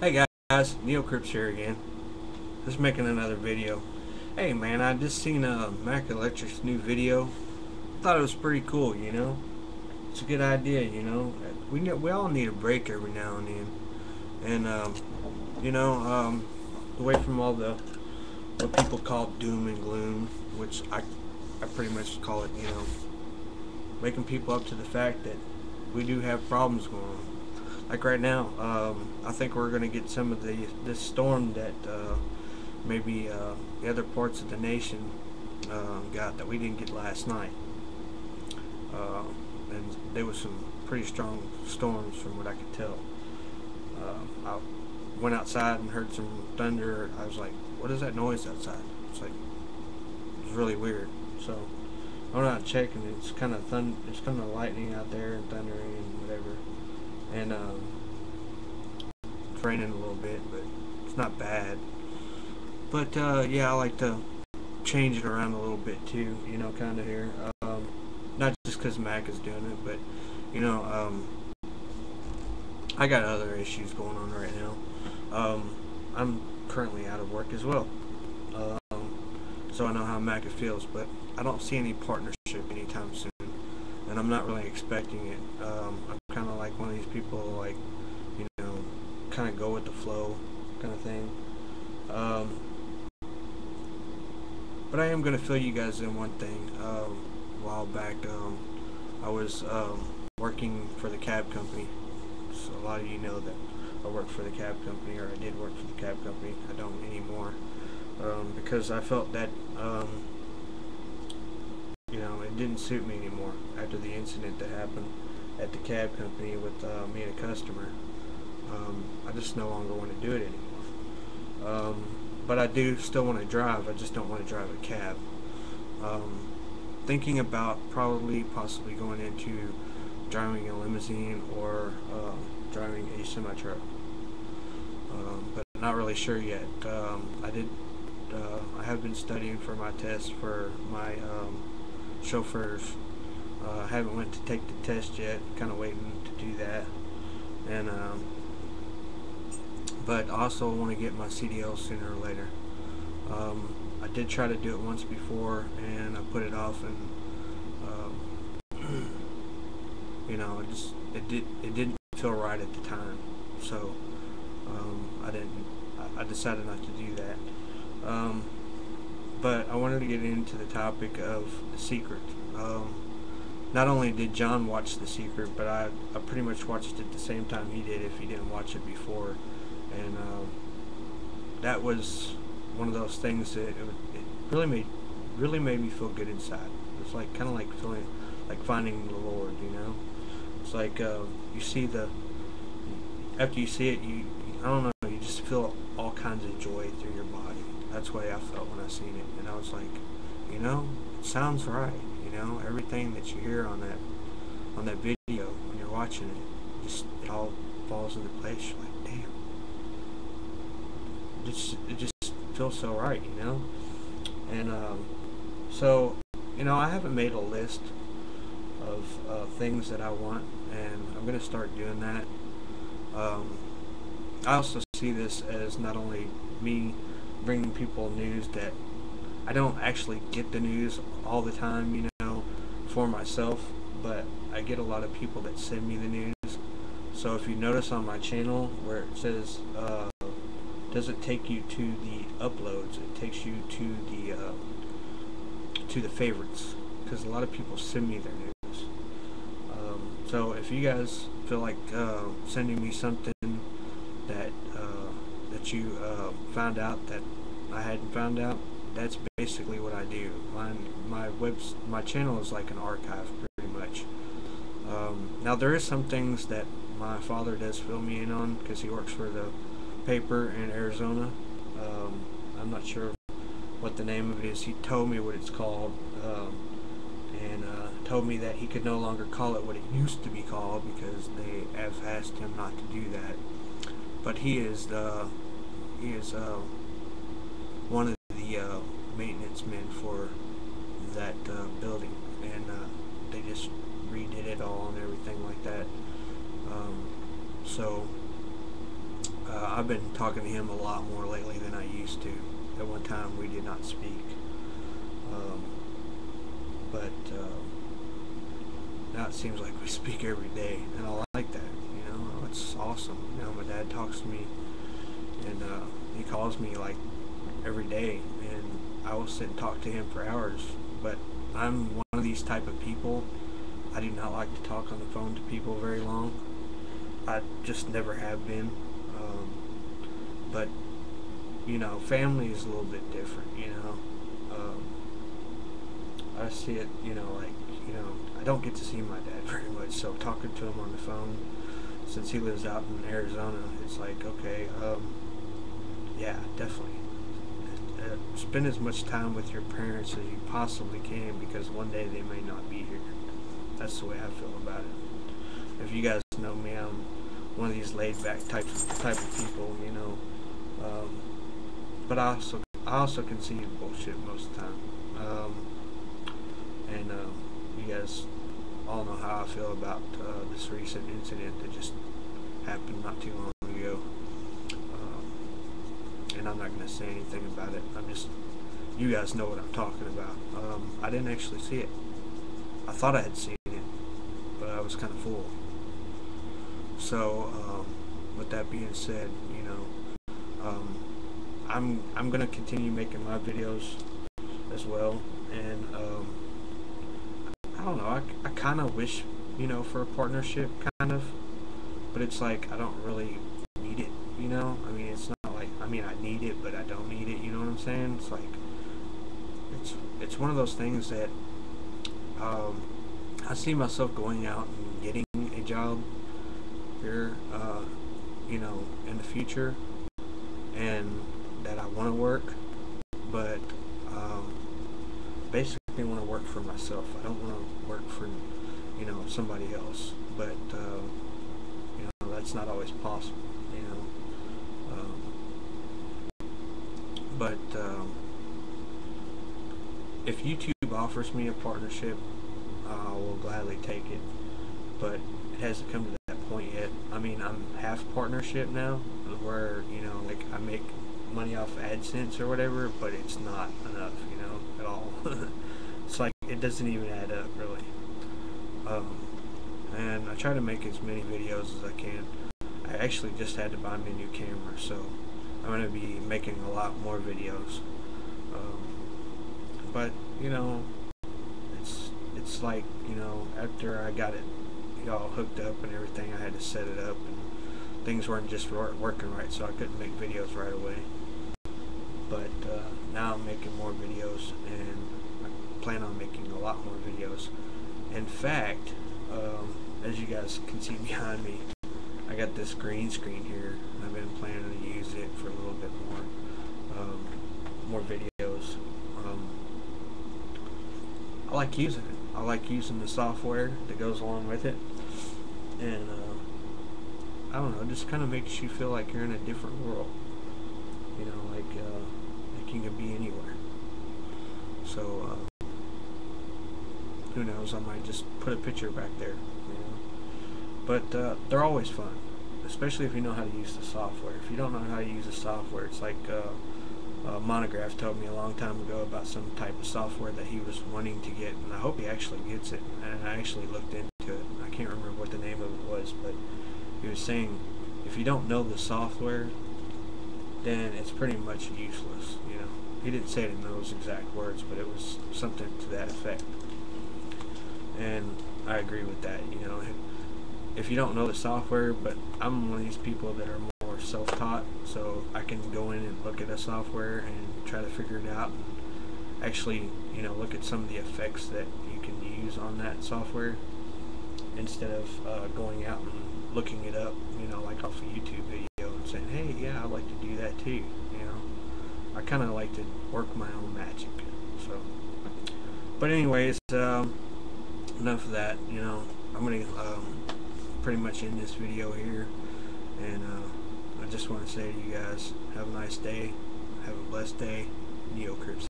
Hey guys, Neil Cripps here again. Just making another video. Hey man, I just seen Mac Electric's new video. Thought it was pretty cool, you know. It's a good idea, you know. We all need a break every now and then, and you know, away from all the what people call doom and gloom, which I pretty much call it, you know, waking people up to the fact that we do have problems going on. Like right now, I think we're going to get some of this storm that maybe the other parts of the nation got that we didn't get last night. And there was some pretty strong storms from what I could tell. I went outside and heard some thunder. I was like, what is that noise outside? It's like, it's really weird. So I went out and checked, and it's kind of it's kind of lightning out there and thundering and whatever. And it's raining a little bit, but it's not bad. But yeah, I like to change it around a little bit too, you know, kind of here. Not just because Mac is doing it, but you know, I got other issues going on right now. I'm currently out of work as well, so I know how Mac feels, but I don't see any partnership anytime soon, and I'm not really expecting it. I'm kind of like one of these people, like, you know, kind of go with the flow kind of thing. But I am going to fill you guys in one thing. A while back, I was working for the cab company. So a lot of you know that I work for the cab company, or I did work for the cab company. I don't anymore, because I felt that you know, it didn't suit me anymore after the incident that happened at the cab company with me and a customer. I just no longer want to do it anymore. But I do still want to drive. I just don't want to drive a cab. Thinking about possibly going into driving a limousine or driving a semi truck, but not really sure yet. I have been studying for my test for my chauffeurs. I haven't went to take the test yet. Kind of waiting to do that, and but I also want to get my CDL sooner or later. I did try to do it once before, and I put it off, and you know, it didn't feel right at the time, so I decided not to do that. But I wanted to get into the topic of The Secret. Not only did John watch The Secret, but I pretty much watched it the same time he did, if he didn't watch it before. And that was one of those things that it really made me feel good inside. It's like kind of like feeling like finding the Lord, you know. It's like you see after you see it, I don't know, you just feel all kinds of joy through your body. That's the way I felt when I seen it, and I was like, you know, it sounds right. You know, everything that you hear on that video when you're watching it, it all falls into place. You're like, damn. It just feels so right, you know. And so, you know, I haven't made a list of things that I want, and I'm gonna start doing that. I also see this as not only me bringing people news that I don't actually get the news all the time, you know, for myself, but I get a lot of people that send me the news. So if you notice on my channel where it says doesn't take you to the uploads, it takes you to the favorites, because a lot of people send me their news. So if you guys feel like sending me something that you found out that I hadn't found out, that's basically what I do. My channel is like an archive, pretty much. Now there is some things that my father does fill me in on, because he works for the paper in Arizona. I'm not sure what the name of it is. He told me what it's called, and told me that he could no longer call it what it used to be called, because they have asked him not to do that. But he is one of the maintenance men for that building, and they just redid it all and everything like that. So I've been talking to him a lot more lately than I used to. At one time we did not speak. Um, but now it seems like we speak every day, and I like that. You know, it's awesome. You know, my dad talks to me, and he calls me like every day, and I will sit and talk to him for hours. But I'm one of these type of people. I do not like to talk on the phone to people very long. I just never have been. But you know, family is a little bit different. You know, I see it. You know, like, you know, I don't get to see my dad very much, so talking to him on the phone, since he lives out in Arizona, it's like, okay, yeah, definitely. Spend as much time with your parents as you possibly can, because one day they may not be here. That's the way I feel about it. If you guys know me, I'm one of these laid-back type of people, you know. But I also concede bullshit most of the time. And you guys all know how I feel about this recent incident that just happened not too long ago. And I'm not going to say anything about it. You guys know what I'm talking about. I didn't actually see it. I thought I had seen it, but I was kind of fooled. So, with that being said, you know, I'm gonna continue making my videos as well, and I don't know. I kind of wish, you know, for a partnership, kind of, but it's like I don't really need it. You know, I mean, it's not like, I mean, I need it, but I don't need it. You know what I'm saying? It's like it's one of those things that I see myself going out and getting a job here, you know, in the future, and that I want to work, but basically want to work for myself. I don't want to work for, you know, somebody else, but you know, that's not always possible, you know. But if YouTube offers me a partnership, I will gladly take it, but it hasn't come to that point yet. I mean, I'm half partnership now, where, you know, like, I make money off AdSense or whatever, but it's not enough, you know, at all. It's like, it doesn't even add up, really. And I try to make as many videos as I can. I actually just had to buy me a new camera, so I'm going to be making a lot more videos. But, you know, it's like, you know, after I got it all hooked up and everything, I had to set it up, and things weren't just working right, so I couldn't make videos right away. But now I'm making more videos, and I plan on making a lot more videos. In fact, as you guys can see behind me, I got this green screen here. I've been planning to use it for a little bit more videos. I like using it. I like using the software that goes along with it, and I don't know, it just kind of makes you feel like you're in a different world. You know, like you could be anywhere. So who knows? I might just put a picture back there. You know, but they're always fun, especially if you know how to use the software. If you don't know how to use the software, it's like Monograph told me a long time ago about some type of software that he was wanting to get, and I hope he actually gets it. And I actually looked into it. I can't remember what the name of it was, but he was saying if you don't know the software, then it's pretty much useless. You know, he didn't say it in those exact words, but it was something to that effect. And I agree with that. You know, if you don't know the software, but I'm one of these people that are more self-taught, so I can go in and look at a software and try to figure it out, and actually, you know, look at some of the effects that you can use on that software, instead of going out and looking it up, you know, like off a YouTube video and saying, hey, yeah, I'd like to do that too. You know, I kind of like to work my own magic. So, but anyways, enough of that. You know, I'm gonna pretty much end this video here, and I just want to say to you guys, have a nice day, have a blessed day, Neo Crips.